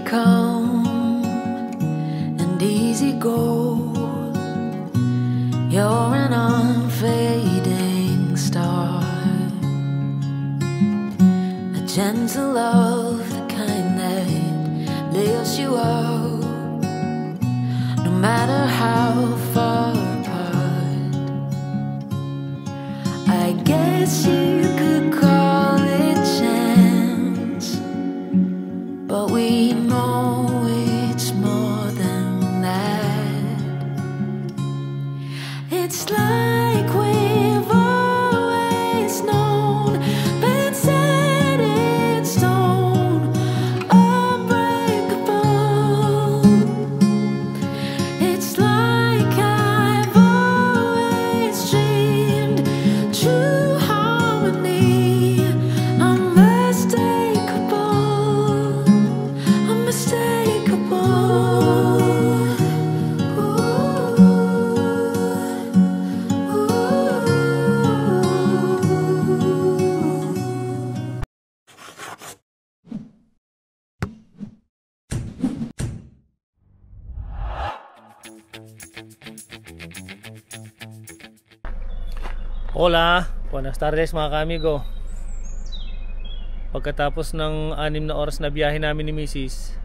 come and easy go. You're an unfading star, a gentle love, the kind that lifts you up, no matter how far apart. I guess you could call it chance, but we know it's more than that. It's like we've always known, been set in stone, unbreakable. It's like I've always dreamed, true harmony, unmistakable, unmistakable. Hola, buenas tardes mga kaamigo. Pagkatapos ng 6 na oras na biyahe namin ni Mrs.,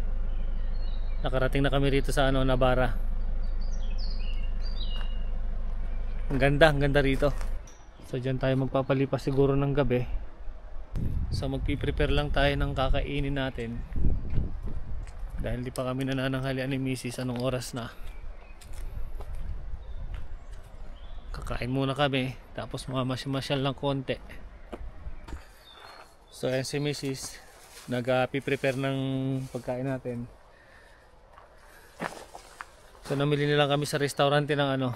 nakarating na kami rito sa Navarra. Ang ganda rito. So dyan tayo magpapalipas siguro ng gabi. So magpiprepare lang tayo ng kakainin natin, dahil di pa kami nanananghalian ni Mrs. anong oras na. Kakain muna kami, tapos mamamasyal lang konti. So ayan si Mrs. nag-prepare ng pagkain natin. So namili nilang kami sa restaurante ng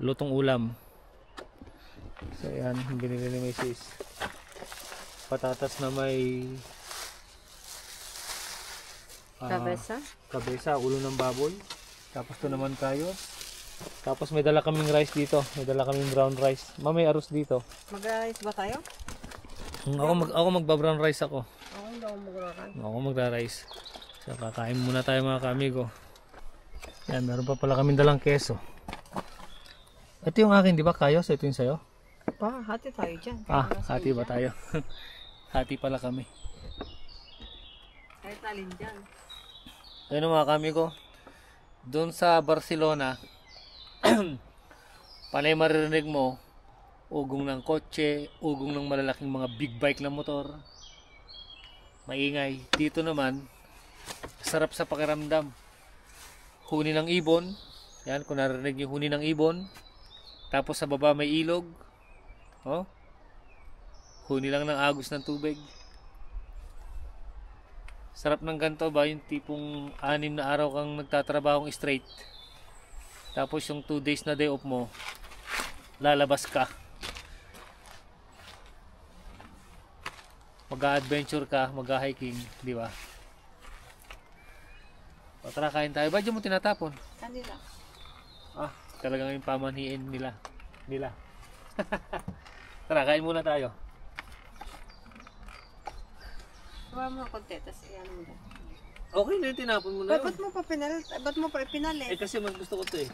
lutong ulam. So ayan, binili ni Mrs. Patatas na may kabesa, ulo ng baboy. Tapos to naman kayo. Tapos may dala kaming rice dito. May dala kaming brown rice. May arroz dito. Mag-rice ba tayo? Ako magba-brown rice ako. Ako hindi ako mag-rice. Ako magra-rice. So kakain muna tayo mga kaamigo. Yan, meron pa pala kaming dalang keso. Ito yung akin, di ba kayo? So ito yung sayo? Pa, hati tayo dyan. Hati ba tayo? Hati pala kami. Kahit alin dyan. Ayun mga kaamigo. Doon sa Barcelona, panay maririnig mo ugong ng kotse, ugong ng malalaking mga big bike na motor, maingay. Dito naman sarap sa pakiramdam. Huni ng ibon. Yan, kung narinig yung huni ng ibon. Tapos sa baba may ilog. Huni lang ng agos ng tubig. Sarap ng ganito ba, yung tipong 6 na araw kang nagtatrabahong straight, tapos yung 2 days na day off mo, lalabas ka, mag-adventure ka, mag-hiking, di ba? Tara, kain tayo. Ba't yung mo tinatapon? Kanila. Talagang yung pamanhiin nila. Tara, kain muna tayo. Huwag mo konti, tapos iyan mo na. Okay na yung tinapon mo na yun. Ba't mo pa ipinalit? Kasi mas gusto ko ito eh.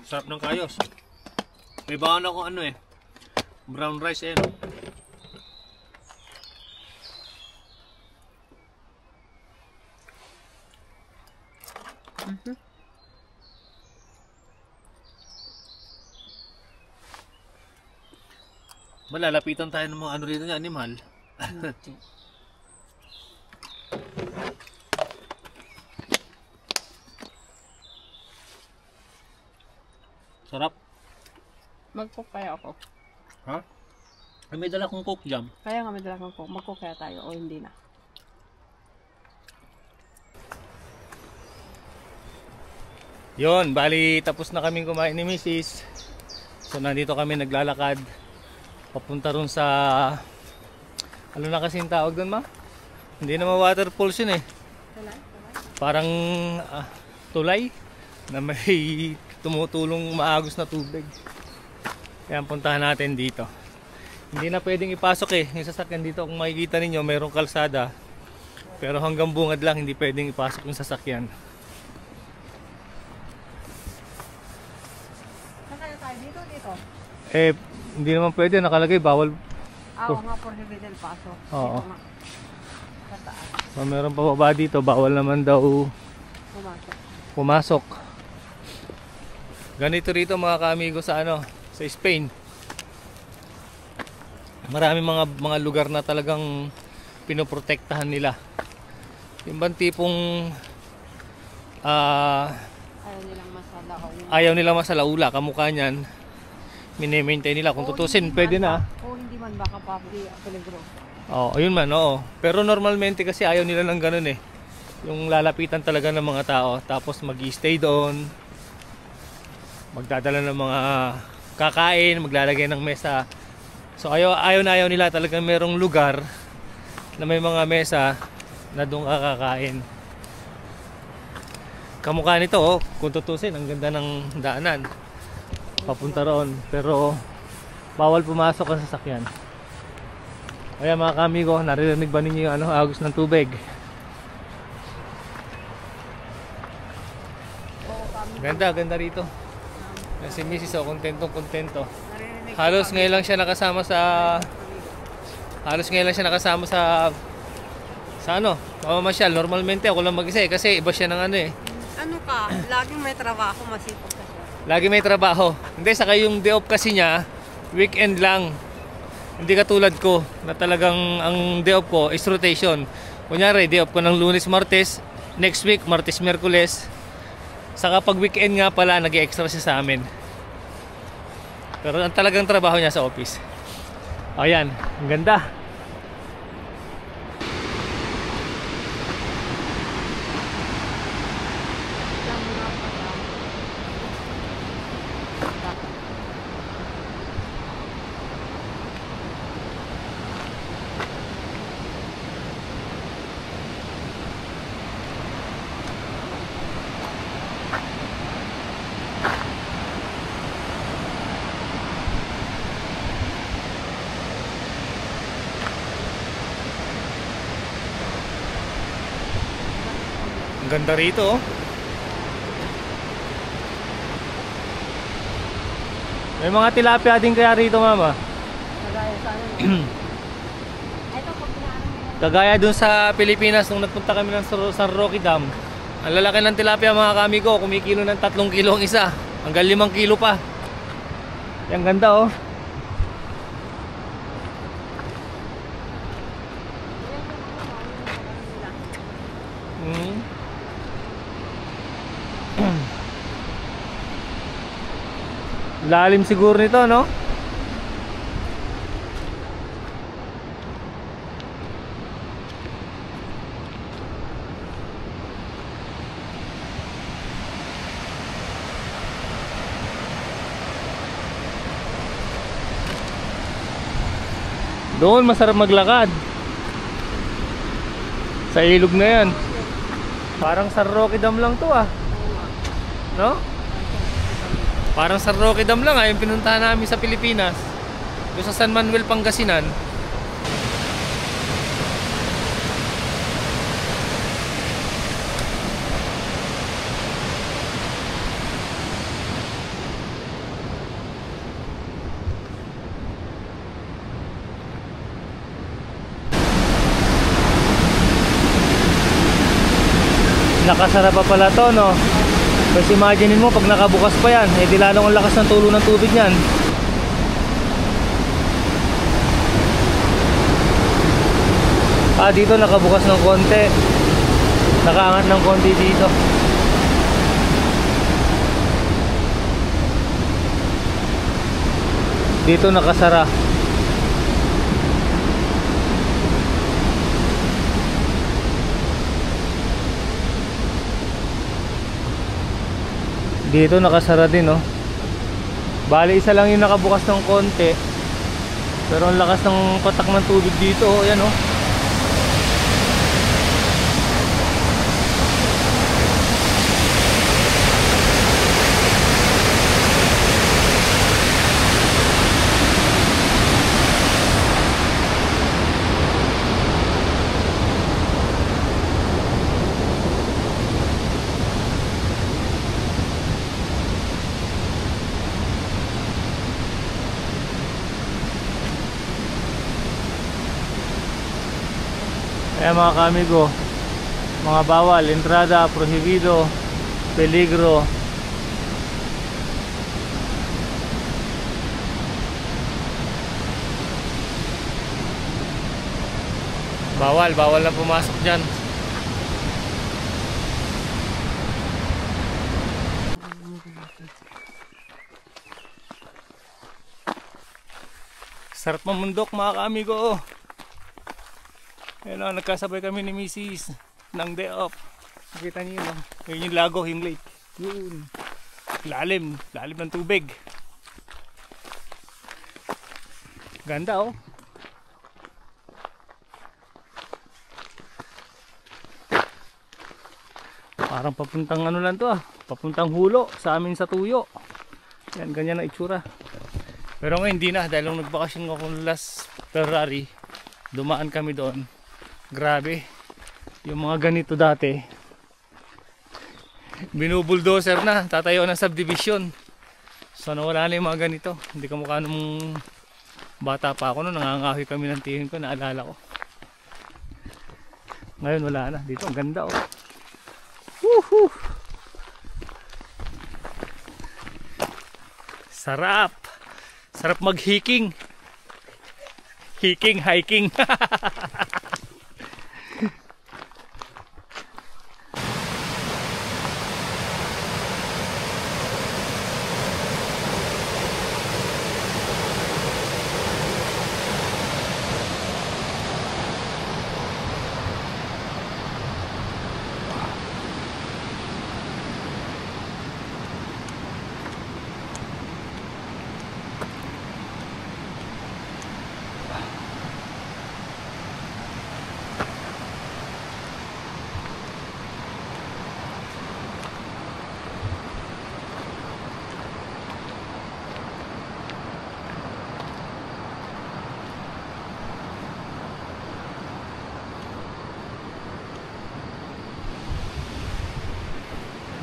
Sarap ng kayos. May baon ako brown rice eh. Malalapitan tayo ng mga rito niya, animal. Sarap. Mag-cook kaya ako. Ha? May dala kong coke jam. Kaya nga may dala kang cook. Mag-cook kaya tayo o hindi na? Yon, bali tapos na kaming kumain ni Mrs. So nandito kami naglalakad papunta ron sa na kasing tawag doon, ma? Hindi naman waterfalls yun eh. Parang tulay na may tumutulong maagos na tubig. Kaya puntahan natin dito. Hindi na pwedeng ipasok eh yung sasakyan dito. Kung makikita ninyo mayroong kalsada, Pero hanggang bungad lang, hindi pwedeng ipasok yung sasakyan. Saan kaya tayo? Dito? Eh, hindi naman pwede, nakalagay bawal. Oo nga, prohibited paso. Oo. Dito nga. Sa taas. So, meron pa baba dito, bawal naman daw Pumasok. pumasok. Ganito rito mga kaamigo sa sa Spain. Marami mga lugar na talagang pinoprotektahan nila. Yung bang tipong ayaw nilang masalaula, kamukha niyan. Mini-maintain nila. Kung tutusin, pwede na. Oo, hindi man baka peligro. Oo, ayun man, oo. Pero normalmente kasi ayaw nila ng ganun eh. Yung lalapitan talaga ng mga tao, tapos mag-stay doon. Magdadala ng mga kakain, maglalagay ng mesa. So ayaw nila talagang merong lugar na may mga mesa na doon kakakain. Kamukha nito, oh, kung tutusin, ang ganda ng daanan papunta roon, pero bawal pumasok ang sasakyan. Kaya mga kamigo, naririnig ba ninyo yung agos ng tubig? Ganda rito. Si Mrs. kontento. Halos ngayon lang siya nakasama sa mamamasyal. Normalmente ako lang mag-isa kasi iba siya ng Ano ka? Laging may trabaho, masipag ka siya. Lagi may trabaho. Hindi, saka yung day off kasi niya, weekend lang. Hindi katulad ko na talagang ang day off ko is rotation. Kunyari, day off ko ng Lunes, Martes, next week, Martes, Miyerkules. Saka pag weekend nga pala, nag-extra siya sa amin. Pero ang talagang trabaho niya sa office. Ayan, ang ganda. Ang ganda rito, oh. May mga tilapia din kaya rito, mama. Kagaya sa Ito, pag Kagaya dun sa Pilipinas nung nagpunta kami ng San Roque Dam. Ang lalaki ng tilapia mga kamigo, kumikilo ng 3 kilo ang isa. Hanggang 5 kilo pa. Ang ganda, oh. Lalim siguro nito, no? Doon masarap maglakad. Sa ilog na yan. Parang San Roque Dam lang to, ah. No? Parang San Roque Dam lang, yung pinuntahan namin sa Pilipinas. Yung sa San Manuel, Pangasinan. Nakasara pa pala to, no? Kasi imagine mo pag nakabukas pa yan, eh di lalong ang lakas ng tulo ng tubig niyan. Dito nakabukas ng konti. Nakaangat ng konti dito. Dito nakasara. Dito nakasara din, no? Bali isa lang yung nakabukas ng konti. Pero ang lakas ng patak ng tubig dito, oh, yan, oh. Kaya mga kamigo, mga bawal, entrada, prohibido, peligro. Bawal na pumasok dyan. Sarap mamundok mga kaamigo. Ayun o, nagkasabay kami ni Mrs. ng day off. Nakita niyo yun o. Yun yung lago, yung lake. Yun. Lalim ng tubig. Ganda o. Parang papuntang ano lang to ah. Papuntang Hulo sa amin sa Tuyo. Yan, ganyan ang itsura. Pero ngayon hindi na, dahil nung nagbakasyon ako last February, dumaan kami doon. Grabe, yung mga ganito dati, binubuldoser na, tatayo ng subdivision. So nawala na yung mga ganito. Hindi kamukha nung bata pa ako, no, nangangahoy kami ng tingin ko, naalala ko. Ngayon wala na, dito ang ganda oh. Woohoo! Sarap! Sarap mag-hiking. Hiking.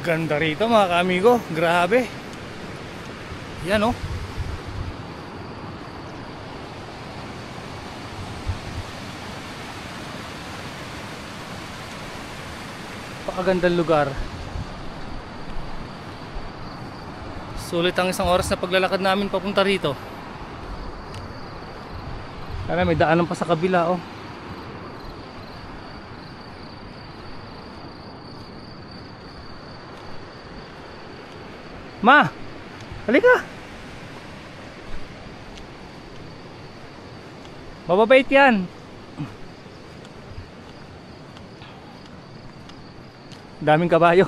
Ganda rito mga kaamigo, grabe. Yan oh. Pakagandang lugar. Sulit ang isang oras na paglalakad namin papunta rito. Sana may daanan pa sa kabila oh. Ma! Halika! Mababait yan! Daming kabayo.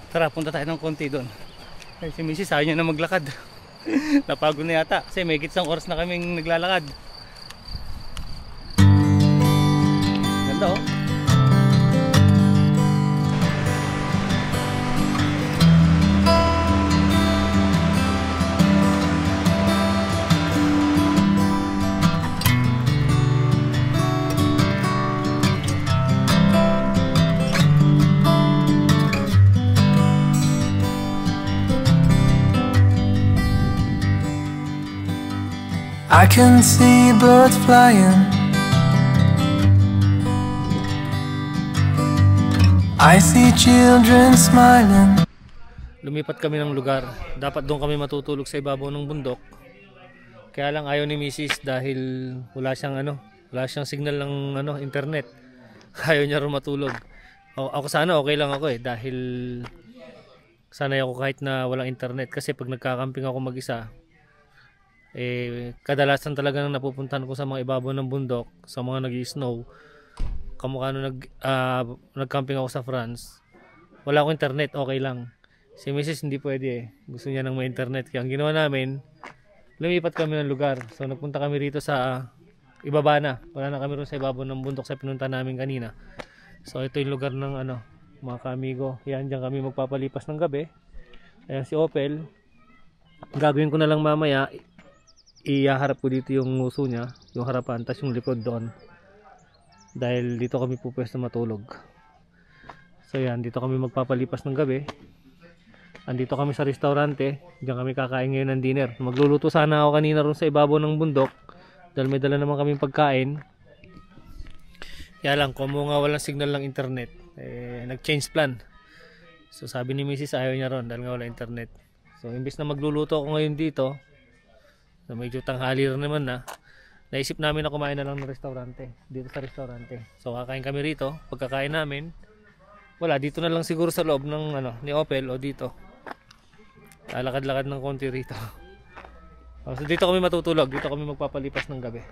Tara, punta tayo ng konti doon. Ay, si Mrs. ayaw niya na maglakad. Napagod na yata kasi may isang oras na kaming naglalakad. Ganda oh. I can see birds flying. I see children smiling. Lumipat kami ng lugar. Dapat doon kami matutulog sa ibabaw ng bundok. Kaya lang ayaw ni Mrs. dahil wala siyang signal ng internet. Ayaw niya rin matulog. Ako sana okay lang ako dahil sanay ako kahit na walang internet kasi pag nagkakamping ako mag-isa, kadalasan talaga nang napupuntahan ko sa mga ibabaw ng bundok, sa mga nag-i-snow, kamukha nung nag-camping ako sa France, wala akong internet, okay lang. Si Mrs. hindi pwede gusto niya ng may internet, kaya ang ginawa namin, lumipat kami ng lugar. So nagpunta kami rito sa ibaba na. Wala na kami ron sa ibabaw ng bundok sa pinunta namin kanina. So ito yung lugar ng ano, mga kaamigo. Yan, dyan kami magpapalipas ng gabi. Ayan si Opel. Gagawin ko na lang mamaya, iharap ko dito yung nguso niya, yung harapan, tas yung likod doon. Dahil dito kami pupwesto matulog. So yan, dito kami magpapalipas ng gabi. Andito kami sa restaurante. Diyan kami kakain ngayon ng dinner. Magluluto sana ako kanina ron sa ibabaw ng bundok. Dahil may dala naman kaming pagkain. Kaya lang, kung nga walang signal ng internet, nag-change plan. So sabi ni Mrs. ayaw niya ron dahil nga wala internet. So imbis na magluluto ako ngayon dito, so medyo tanghali rin naman na, naisip namin na kumain na lang ng restaurante. Dito sa restaurante. So kakain kami rito. Pagkakain namin, wala, dito na lang siguro sa loob ng ano, ni Opel o dito. Lalakad-lakad ng konti rito. So dito kami matutulog, dito kami magpapalipas ng gabi.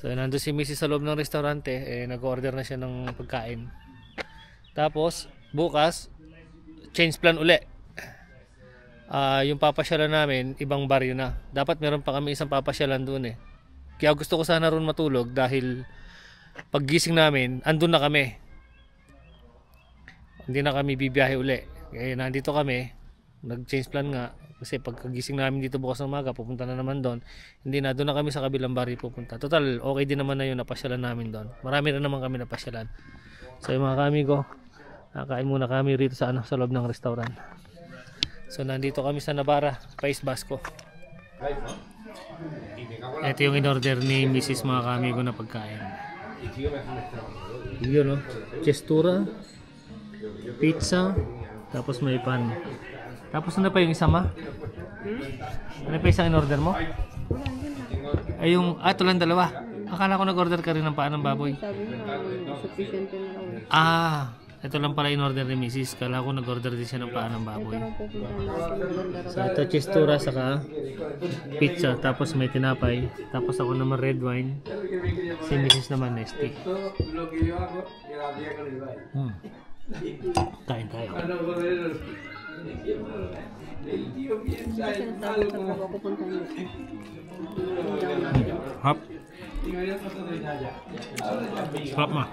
So nandun si Mrs. sa loob ng restaurante, nag-order na siya ng pagkain. Tapos bukas, change plan uli. Yung papasyalan namin, ibang baryo na. Dapat meron pa kami isang papasyalan doon Kaya gusto ko sana ron matulog dahil paggising namin, andun na kami. Hindi na kami bibiyahe uli. Kaya nandito kami, nag-change plan nga. Kasi pagkagising namin dito bukas ng umaga, pupunta na naman doon. Hindi na, doon na kami sa kabilang baryo pupunta. Total, okay din naman na yun, napasyalan namin doon. Marami rin naman kami napasyalan. So yung mga kamigo, nakain muna kami rito sa, sa loob ng restaurant. So nandito kami sa Navarra, País Basco. Ito yung in-order ni Mrs. mga kamigo na pagkain. Yun Chestura, pizza, tapos may pan. Tapos ano pa yung isa ma? Ano pa isang in-order mo? Ay yung, ito lang dalawa. Akala ko nag-order ka rin ng paan ng baboy. Sabi niya, sufficient na ako. Ito lang pala in-order ni Mrs. Kala ko nag-order din siya ng paan ng baboy. So ito chestura saka pizza. Tapos may tinapay. Tapos ako naman red wine. Si Mrs. naman nesty. Kain tayo. Hap. Hap ma.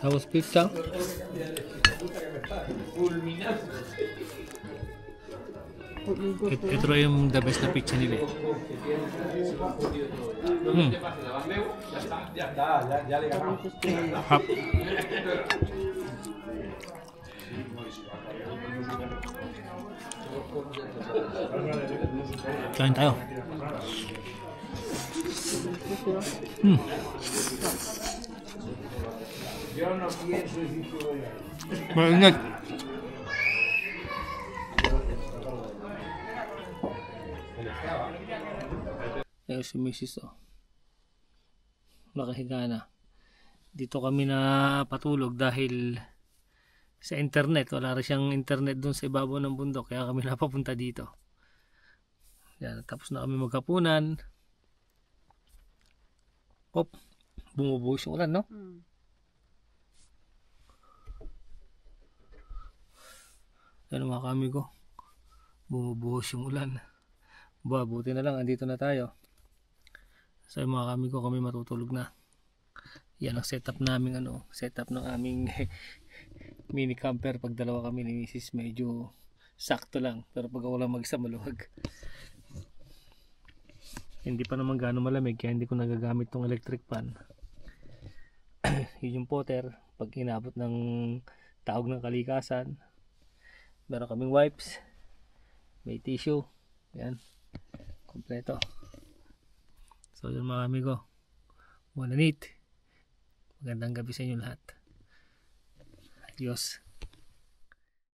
Tapos pizza. Ito yung the best na pizza nila. Hap. Kain tayo. Maingat. Ayun si Mrs. Nakahiga na. Dito kami na patulog dahil sa internet. Wala rin siyang internet dun sa ibabaw ng bundok. Kaya kami napapunta dito. Yan, tapos na kami maghapunan. Bumubuhos yung ulan, no? Yan mga kamigo. Bumubuhos yung ulan. Buti na lang, andito na tayo. So yung mga kamigo, kami matutulog na. Yan ang setup namin, setup ng aming mini camper. Pag dalawa kami ni Mrs. medyo sakto lang. Pero pag ako lang mag-isa, maluwag. Hindi pa naman gaano malamig kaya hindi ko nagagamit tong electric fan. Yun yung potter. Pag inabot ng tawag ng kalikasan, meron kaming wipes, may tissue, yan, kompleto. So yun mga amigo, buona nit, magandang gabi sa inyo lahat. Adios.